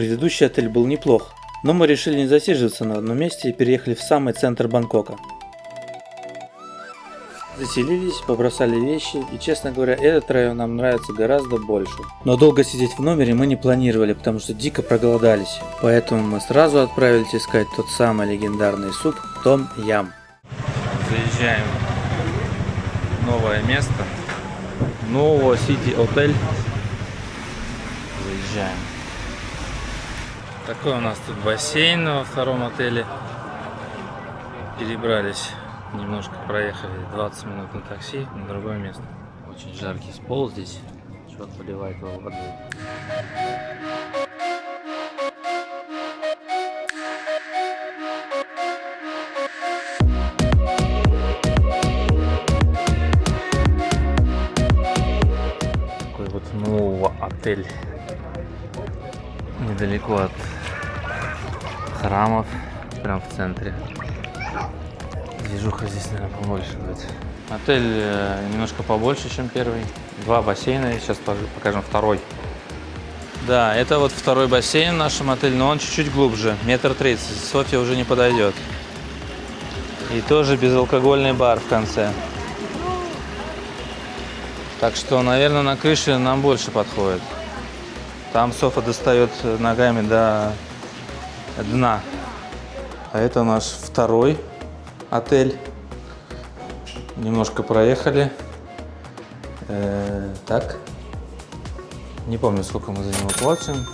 Предыдущий отель был неплох, но мы решили не засиживаться на одном месте и переехали в самый центр Бангкока. Заселились, побросали вещи, и, честно говоря, этот район нам нравится гораздо больше. Но долго сидеть в номере мы не планировали, потому что дико проголодались. Поэтому мы сразу отправились искать тот самый легендарный суп Том Ям. Заезжаем в новое место. Нового Сити отель. Заезжаем. Такой у нас тут бассейн во втором отеле. Перебрались. Немножко проехали 20 минут на такси на другое место. Очень жаркий пол здесь. Чувак поливает его водой. Такой вот новый отель. Недалеко от храмов. Прям в центре. Движуха здесь, наверное, побольше будет. Отель немножко побольше, чем первый. Два бассейна. Сейчас покажем второй. Да, это вот второй бассейн в нашем отеле, но он чуть-чуть глубже. 1,30 м. Софья уже не подойдет. И тоже безалкогольный бар в конце. Так что, наверное, на крыше нам больше подходит. Там Софа достает ногами до дна. А это наш второй отель. Немножко проехали. Так. Не помню, сколько мы за него платим.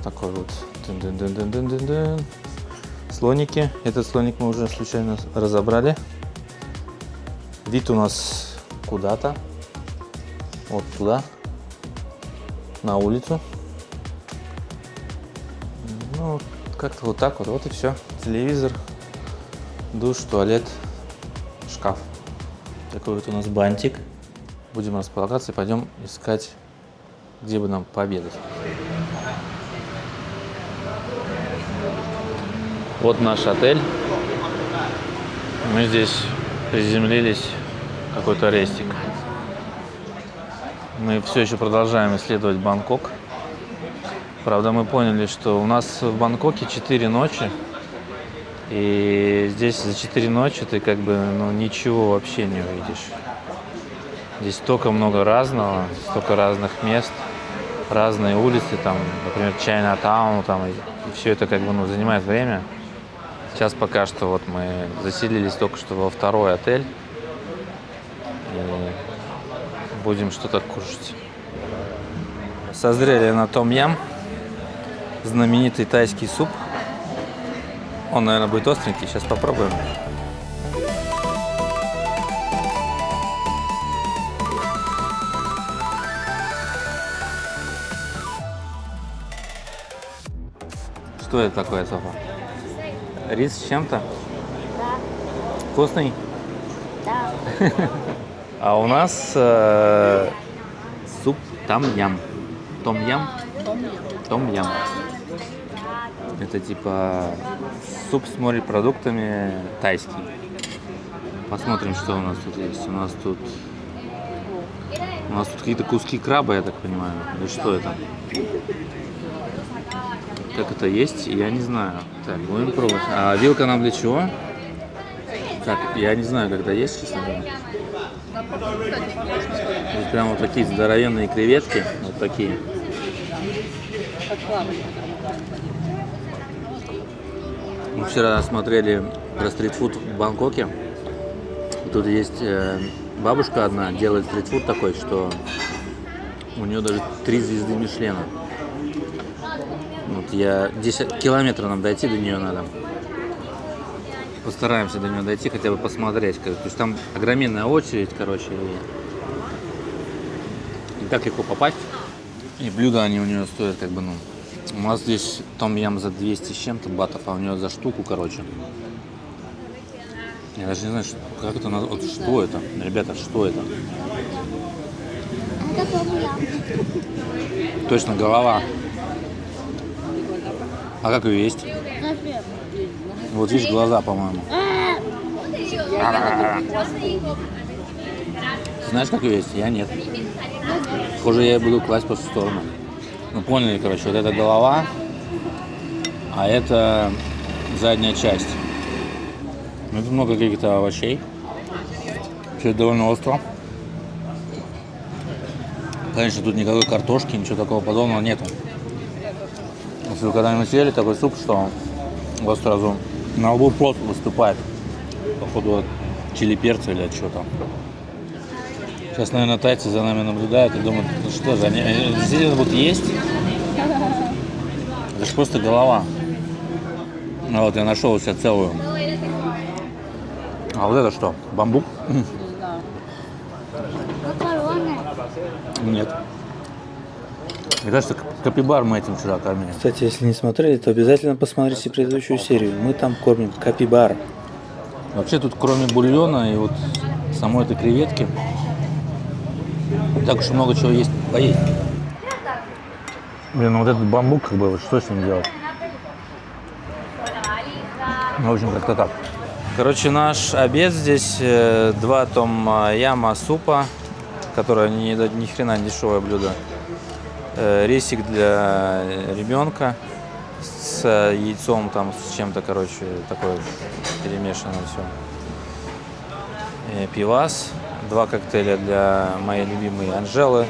Такой вот. Слоники. Этот слоник мы уже случайно разобрали. Вид у нас куда-то. Вот туда. На улицу. Ну, как-то вот так вот. Вот и все. Телевизор. Душ, туалет, шкаф. Такой вот у нас бантик. Будем располагаться и пойдем искать, где бы нам пообедать. Вот наш отель. Мы здесь приземлились в какой-то рестик. Мы все еще продолжаем исследовать Бангкок. Правда, мы поняли, что у нас в Бангкоке 4 ночи. И здесь за 4 ночи ты как бы ничего вообще не увидишь. Здесь столько много разного, столько разных мест, разные улицы, там, например, Чайнатаун, там, и все это как бы занимает время. Сейчас пока что вот мы заселились только что во второй отель и будем что-то кушать. Созрели на Том Ям, знаменитый тайский суп. Он, наверное, будет остренький. Сейчас попробуем. Что это такое, Софа? Рис с чем-то? Да. Вкусный? Да. А у нас суп Том Ям. Том Ям? Том Ям. Это типа суп с морепродуктами тайский. Посмотрим, что у нас тут есть. У нас тут какие-то куски краба, я так понимаю. Или что это? Как это есть, я не знаю. Так, будем пробовать. А вилка нам для чего? Так, я не знаю, когда есть, честно говоря. Здесь прям вот такие здоровенные креветки. Вот такие. Мы вчера смотрели про стритфуд в Бангкоке. И тут есть бабушка одна, делает стритфуд такой, что у нее даже 3 звезды Мишлена. Вот 10 километров нам дойти до нее надо. Постараемся до нее дойти, хотя бы посмотреть. То есть там огроменная очередь, короче. И так легко попасть. И блюда они у нее стоят как бы, у нас здесь Том Ям за 200 с чем-то батов, а у нее за штуку, короче. Я даже не знаю, как это назвать. Вот что это? Ребята, что это? Это Том Ям. Точно, голова. А как ее есть? Вот видишь, глаза, по-моему. Знаешь, как ее есть? Я нет. Похоже, я буду класть просто в сторону. Ну поняли, короче, вот это голова, а это задняя часть. Ну, тут много каких-то овощей. Все довольно остро. Конечно, тут никакой картошки, ничего такого подобного нету. Если вы когда-нибудь съели такой суп, что у вас сразу на лбу пот выступает, походу от чили перца или от чего-то. Сейчас, наверное, тайцы за нами наблюдают и думают, ну что же, они действительно будут есть? Это же просто голова. Ну вот, я нашел у себя целую. А вот это что? Бамбук? Макароны. Нет. Мне кажется, капибар мы этим вчера кормили. Кстати, если не смотрели, то обязательно посмотрите предыдущую серию. Мы там кормим капибар. Вообще тут кроме бульона и вот самой этой креветки, так уж и много чего есть поесть. Блин, ну вот этот бамбук, как бы, вот что с ним делать? Ну, в общем, как-то так. Короче, наш обед здесь 2 том яма супа, которое ни хрена не дешевое блюдо. Рисик для ребенка с яйцом, там, с чем-то, короче, такое перемешанное все. Пивас, 2 коктейля для моей любимой Анжелы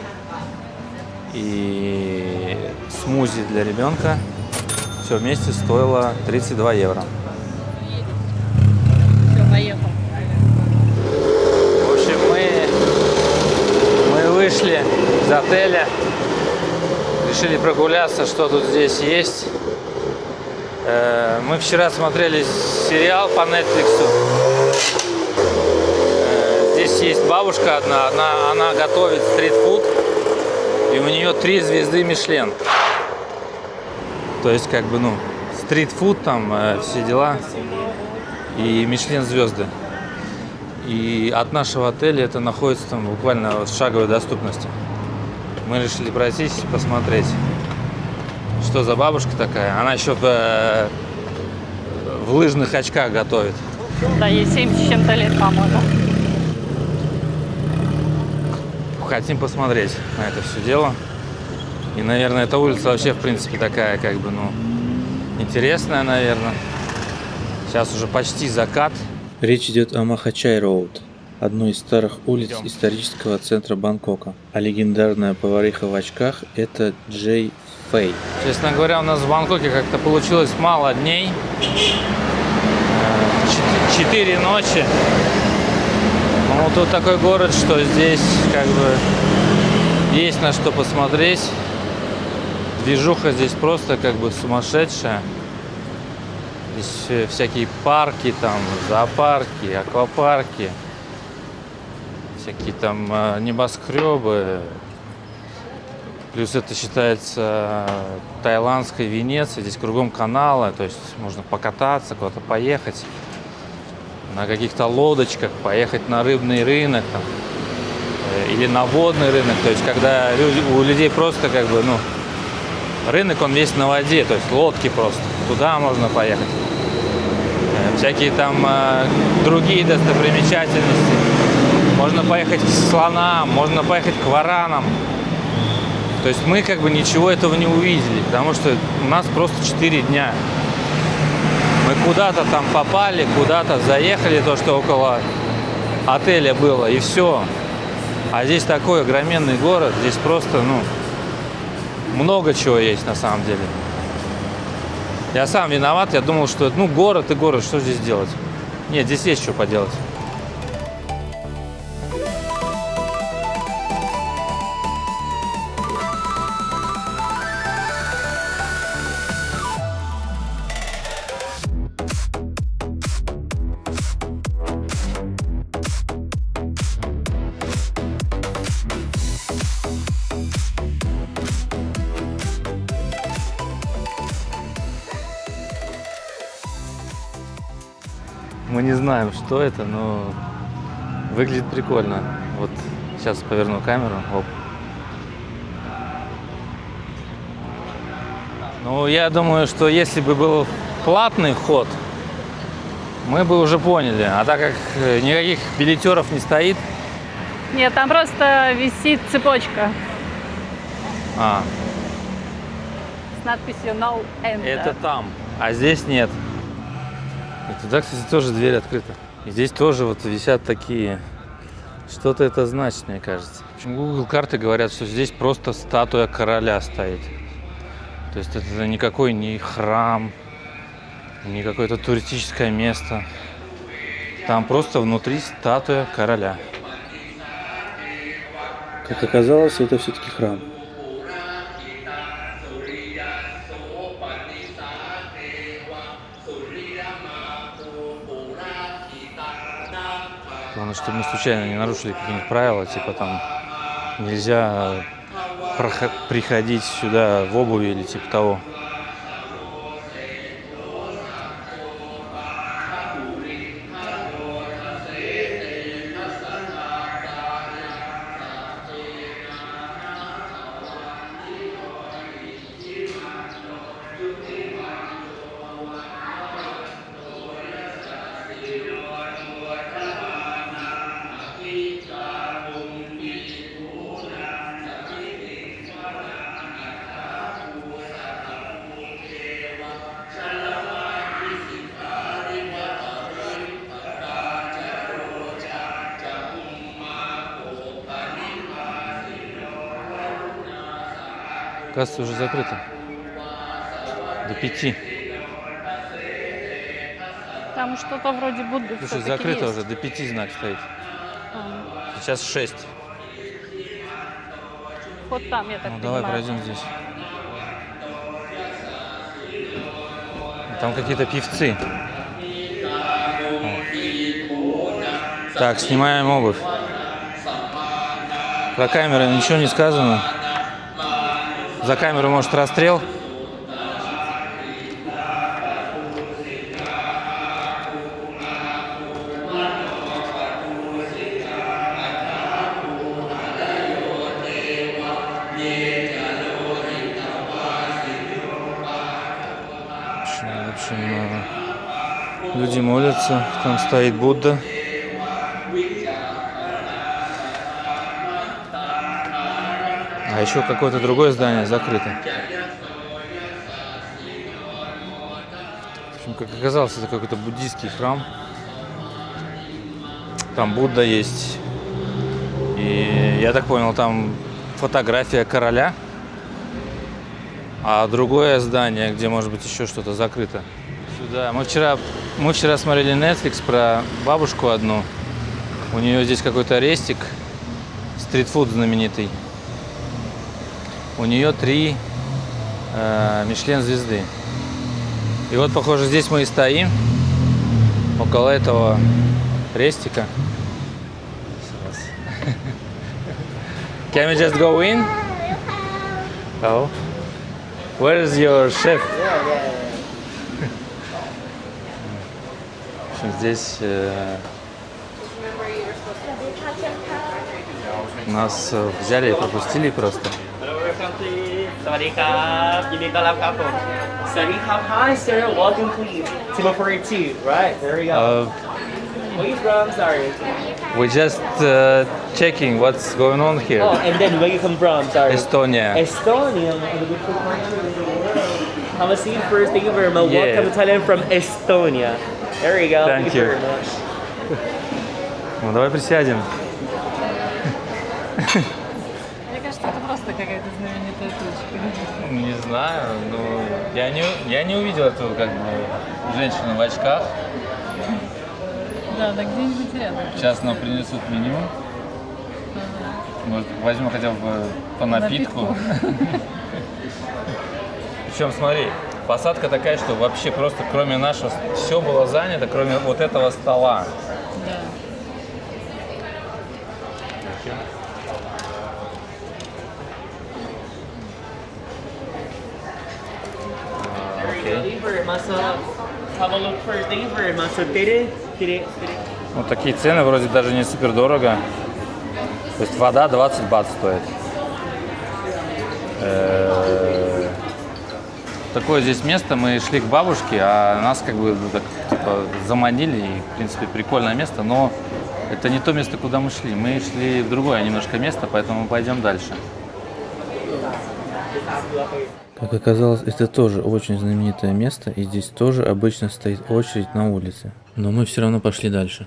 и смузи для ребенка. Все вместе стоило 32 евро. Все, поехал. В общем, мы вышли из отеля, решили прогуляться, что тут здесь есть. Мы вчера смотрели сериал по Netflix. Здесь есть бабушка одна, она готовит стритфуд, и у нее 3 звезды Мишлен. То есть, как бы, ну, стритфуд, там, все дела, и Мишлен звезды. И от нашего отеля это находится там буквально в шаговой доступности. Мы решили пройтись, посмотреть, что за бабушка такая. Она еще в лыжных очках готовит. Да, ей 70 с чем-то лет, по-моему. Хотим посмотреть на это все дело. И, наверное, эта улица вообще, в принципе, такая, как бы, ну, интересная, наверное. Сейчас уже почти закат. Речь идет о Махачай-Роуд, одной из старых улиц исторического центра Бангкока. А легендарная повариха в очках – это Джей Фэй. Честно говоря, у нас в Бангкоке как-то получилось мало дней. 4 ночи. Ну, тут такой город, что здесь как бы есть на что посмотреть. Движуха здесь просто как бы сумасшедшая. Здесь всякие парки, там, зоопарки, аквапарки, всякие там небоскребы. Плюс это считается таиландской Венецией. Здесь кругом каналы, то есть можно покататься, куда-то поехать. На каких-то лодочках, поехать на рыбный рынок там, или на водный рынок. То есть когда у людей просто как бы, ну, рынок, он весь на воде, то есть лодки просто. Туда можно поехать. Всякие там другие достопримечательности. Можно поехать к слонам, можно поехать к варанам. То есть мы как бы ничего этого не увидели, потому что у нас просто 4 дня. Мы куда-то там попали, куда-то заехали, то, что около отеля было, и все. А здесь такой огроменный город, здесь просто, ну, много чего есть на самом деле. Я сам виноват, я думал, что, ну, город и город, что здесь делать? Нет, здесь есть что поделать. Мы не знаем, что это, но выглядит прикольно. Вот сейчас поверну камеру. Оп. Ну, я думаю, что если бы был платный вход, мы бы уже поняли. А так как никаких билетеров не стоит. Нет, там просто висит цепочка. надписью No Enter. Это там, а здесь нет. И туда, кстати, тоже дверь открыта. И здесь тоже вот висят такие. Что-то это значит, мне кажется. В общем, Google карты говорят, что здесь просто статуя короля стоит. То есть это никакой не храм, не какое-то туристическое место. Там просто внутри статуя короля. Как оказалось, это все-таки храм. Главное, чтобы мы случайно не нарушили какие-нибудь правила, типа там нельзя приходить сюда в обуви или типа того. Кажется, уже закрыто. До 5. Там что-то вроде Будды. Слушай, всё-таки закрыто есть. уже, до 5 знак стоит. А, Сейчас 6. Вот там, я так Ну понимаю. давай пройдем здесь. Там какие-то певцы. О. Так, снимаем обувь. Про камеру ничего не сказано. За камеру, может, расстрел? В общем, люди молятся, там стоит Будда. А еще какое-то другое здание закрыто. В общем, как оказалось, это какой-то буддийский храм. Там Будда есть. И я так понял, там фотография короля. А другое здание, где может быть еще что-то закрыто. Сюда. Мы вчера смотрели Netflix про бабушку одну. У нее здесь какой-то рестик, стритфуд знаменитый. У нее 3 Мишлен звезды. И вот, похоже, здесь мы и стоим, около этого рестика. Can we just go in? Oh. Where is your chef? В общем, здесь нас взяли и пропустили просто. Hi, sir. Welcome, please. Table 42, right? There we go. Where you from? Sorry. We just checking what's going on here. Oh, and then where you come from? Sorry. Estonia. Estonia. One of the beautiful countries in the world. Have a seat first. Thank you very much. Yeah. Welcome to Thailand from Estonia. There you go. Thank you you. very much. Ну, давай присядем. Мне кажется, это просто какая-то знаменитая точка. Не знаю, но я не увидел эту как бы женщину в очках. Да, где-нибудь рядом. Сейчас нам принесут меню. Может, возьмем хотя бы по напитку. Причем, смотри, посадка такая, что вообще просто кроме нашего все было занято, кроме вот этого стола. Да. Окей. Thank you very much. Have a look first. Thank you very much. So, did Вот такие цены вроде даже не супер дорого. То есть вода 20 бат стоит. Такое здесь место, мы шли к бабушке, а нас как бы так, типа, заманили, и в принципе прикольное место, но это не то место, куда мы шли. Мы шли в другое немножко место, поэтому мы пойдем дальше. Как оказалось, это тоже очень знаменитое место, и здесь тоже обычно стоит очередь на улице. Но мы все равно пошли дальше.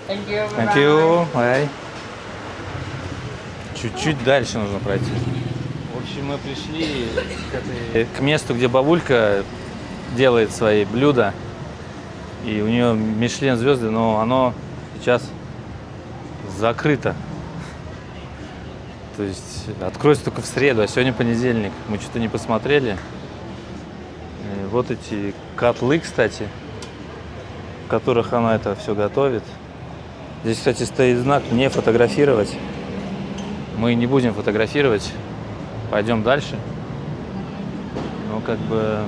Thank you. Thank you. Bye. Чуть-чуть дальше нужно пройти. В общем, мы пришли к месту, где бабулька делает свои блюда. И у нее Мишлен звезды, но оно сейчас закрыто. То есть откроется только в среду, а сегодня понедельник. Мы что-то не посмотрели. И вот эти котлы, кстати, в которых она это все готовит. Здесь, кстати, стоит знак «Не фотографировать». Мы не будем фотографировать. Пойдем дальше. Но как бы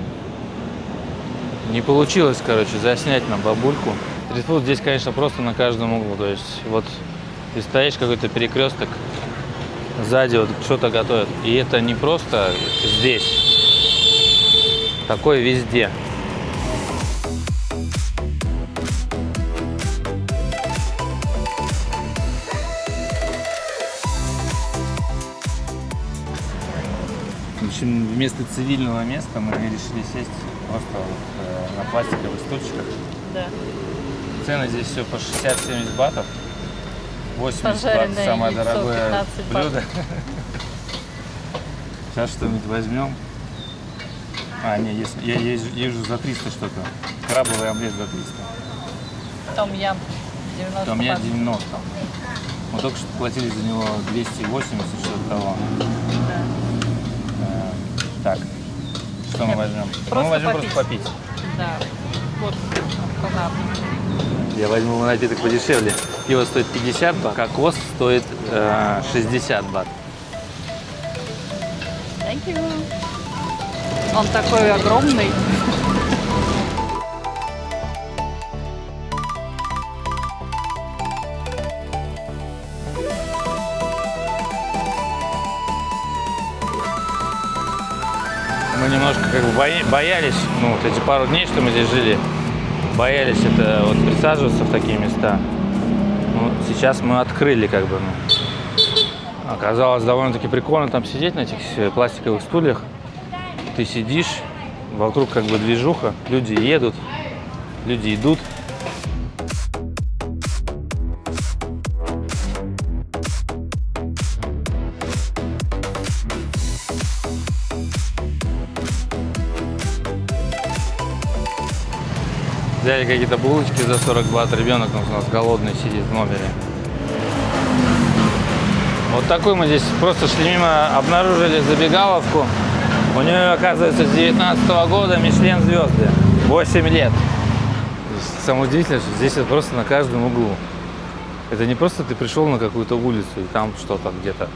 не получилось, короче, заснять нам бабульку. Стритфуд здесь, конечно, просто на каждом углу. То есть вот ты стоишь, какой-то перекресток, сзади вот что-то готовят. И это не просто здесь. Такое везде. В общем, вместо цивильного места мы решили сесть просто вот, на пластиковых стульчиках. Да. Цены здесь все по 60-70 батов. 80 бат Пожаренное самое яйцо, дорогое 15 бат. блюдо. Сейчас что-нибудь возьмем. Я езжу за 300 что-то. Крабовый омлет за 300. Том-ям 90 Там я бат. 90. Мы только что платили за него 280, что-то того. Да. Так, что мы возьмем? Просто Мы возьмем попить. просто попить. Да. Вот понадобится. Я возьму напиток подешевле. Пиво стоит 50 бат, кокос стоит 60 бат. Thank you. Он такой огромный. Мы немножко как бы боялись, ну вот эти пару дней, что мы здесь жили, боялись это вот присаживаться в такие места. Ну, сейчас мы открыли как бы. Ну. Оказалось довольно-таки прикольно там сидеть на этих пластиковых стульях. Ты сидишь, вокруг как бы движуха, люди едут, люди идут. Взяли какие-то булочки за 40 бат, ребенок у нас голодный сидит в номере. Вот такой мы здесь просто шли мимо, обнаружили забегаловку. У нее, оказывается, с 19 года Мишлен звезды. 8 лет. Самое удивительное, что здесь это просто на каждом углу. Это не просто ты пришел на какую-то улицу и там что-то где-то.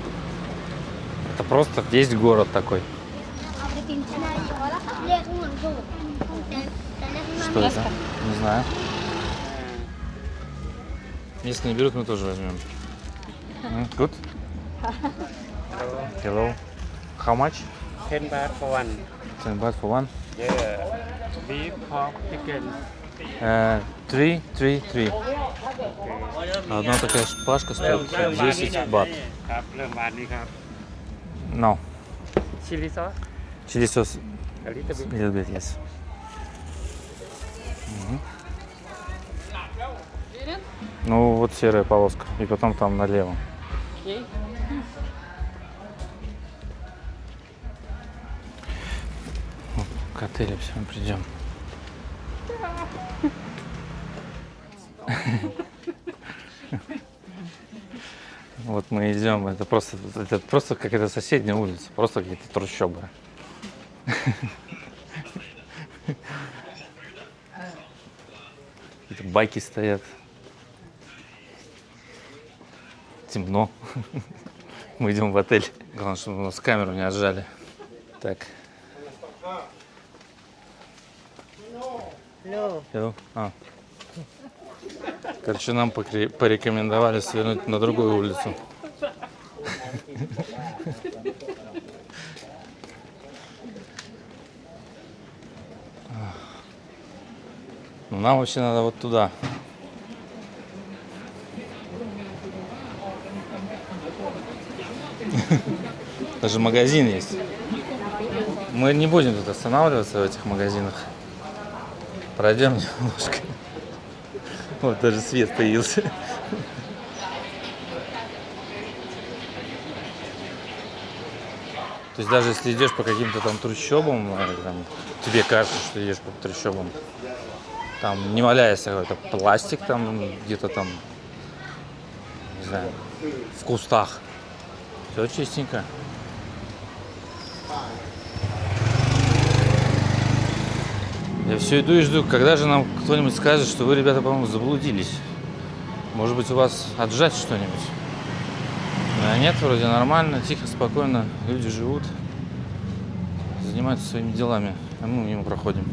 Это просто есть город такой. Что это? Не знаю. Если не берут, мы тоже возьмем. Good? Hello. How much? 10 baht for one. 10 baht for one. Yeah. Beef, pork, chicken. 3. Одна такая шпажка стоит 10 бат. ครับเริ่มบานนี้ครับ No. Chili sauce Chili sauce. a little bit. Little bit, yes. Ну, вот серая полоска. И потом там налево. Окей. К отелю все, мы придем. Вот мы идем, это просто какая-то соседняя улица, просто какие-то трущобы. Какие-то байки стоят. Темно. Мы идем в отель. Главное, чтобы у нас камеру не отжали. Так. Hello. Короче, нам порекомендовали свернуть на другую улицу. Ну, нам вообще надо вот туда. Даже магазин есть. Мы не будем тут останавливаться в этих магазинах. Пройдем немножко. Вот даже свет появился. То есть даже если идешь по каким-то там трущобам, там, тебе кажется, что идешь по трущобам, там не валяется какой-то пластик там где-то там, не знаю, в кустах. Все чистенько. Я все иду и жду, когда же нам кто-нибудь скажет, что вы, ребята, по-моему, заблудились. Может быть, у вас отжать что-нибудь? А нет, вроде нормально, тихо, спокойно, люди живут, занимаются своими делами, а мы мимо проходим.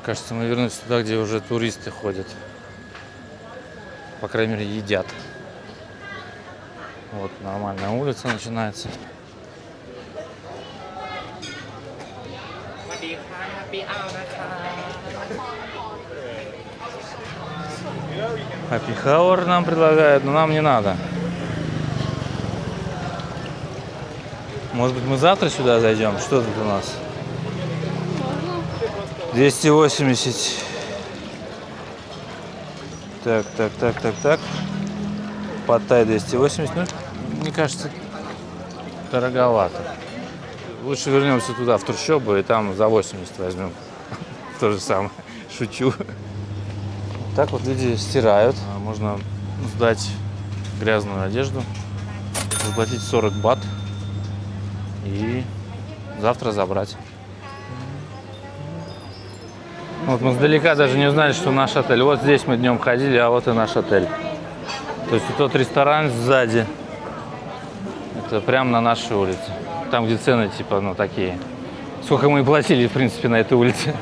Кажется, мы вернулись туда, где уже туристы ходят. По крайней мере, едят. Вот нормальная улица начинается. Happy Hour нам предлагают, но нам не надо. Может быть, мы завтра сюда зайдем? Что тут у нас? 280. Так. Паттай 280. Ну, мне кажется, дороговато. Лучше вернемся туда, в трущобы, и там за 80 возьмем. То же самое. Шучу. Так вот люди стирают. Можно сдать грязную одежду, заплатить 40 бат и завтра забрать. Вот мы сдалека даже не узнали, что наш отель. Вот здесь мы днем ходили, а вот и наш отель. То есть тот ресторан сзади. Это прямо на нашей улице. Там, где цены типа, ну, такие. Сколько мы и платили, в принципе, на этой улице.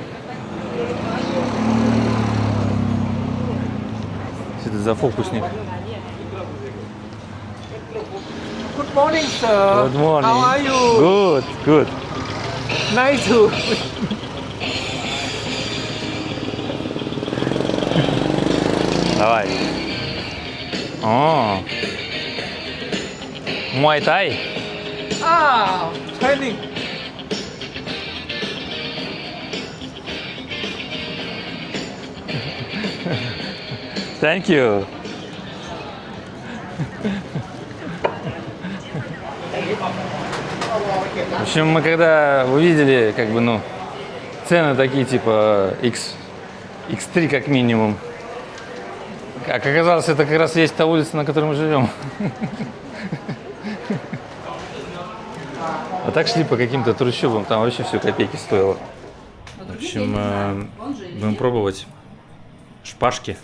Что это за фокусник? Good morning, sir. Good morning. How are you? Good. Nice to. Давай. О. Муай-тай. Ah, training. Thank you. В общем, мы когда увидели, как бы, ну, цены такие, типа, X3 как минимум. Как оказалось, это как раз есть та улица, на которой мы живем. А так шли по каким-то трущобам, там вообще все копейки стоило. В общем, будем пробовать шпажки.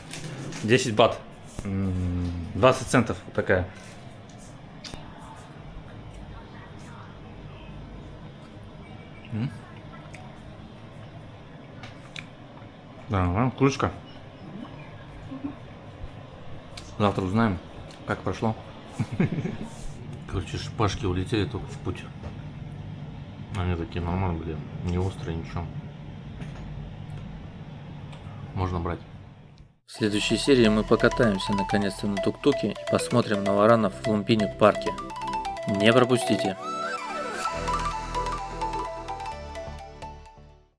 10 бат. 20 центов вот такая. Да, кружка. Завтра узнаем, как прошло. Короче, шпажки улетели только в путь. Они такие нормальные были, не острые, ничего. Можно брать. В следующей серии мы покатаемся наконец-то на тук-туке и посмотрим на варанов в Лумпини парке. Не пропустите!